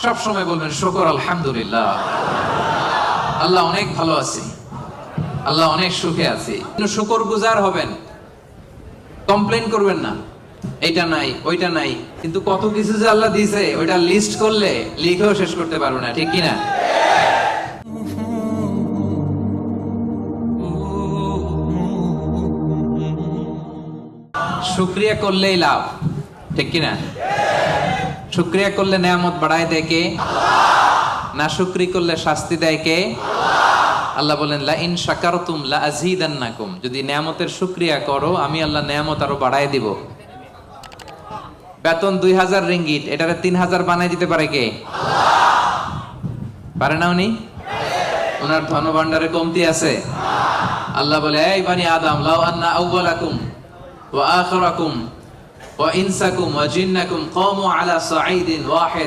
সব সময় বলবেন শুকর আলহামদুলিল্লাহ, আল্লাহ অনেক ভালো আছে, আল্লাহ অনেক সুখে আছে। শুকর গুজার হবেন, কমপ্লেন করবেন না এইটা নাই ওইটা নাই। কিন্তু কত কিছু যে আল্লাহ দিয়েছে ওইটা লিস্ট করলে লিখেও শেষ করতে পারবো না, ঠিক কিনা? শুকরিয়া করলেই লাভ, ঠিক কিনা? শুকরিয়া করলে নেয়ামত বাড়ায় দেয় কে? না শুকরি করলে শাস্তি দেয় কে? আল্লাহ বলেন লা ইন শাকারতুম লা আযীদান্নাকুম, যদি নেয়ামতের শুকরিয়া করো আমি আল্লাহ নেয়ামত আরো বাড়ায় দিব। বেতন 2000 রিঙ্গিট, এটারে 3000 বানাই দিতে পারে কে? পারে না উনি? ওনার ধনভাণ্ডারে কমতি আছে? আল্লাহ বলে এই বানি আদম লাউ আন্না আউওয়ালাকুম ওয়া আখিরাকুম ওয়া ইনসাকুম ওয়া জিন্নাকুম কামু আলা সাঈদিন ওয়াহিদ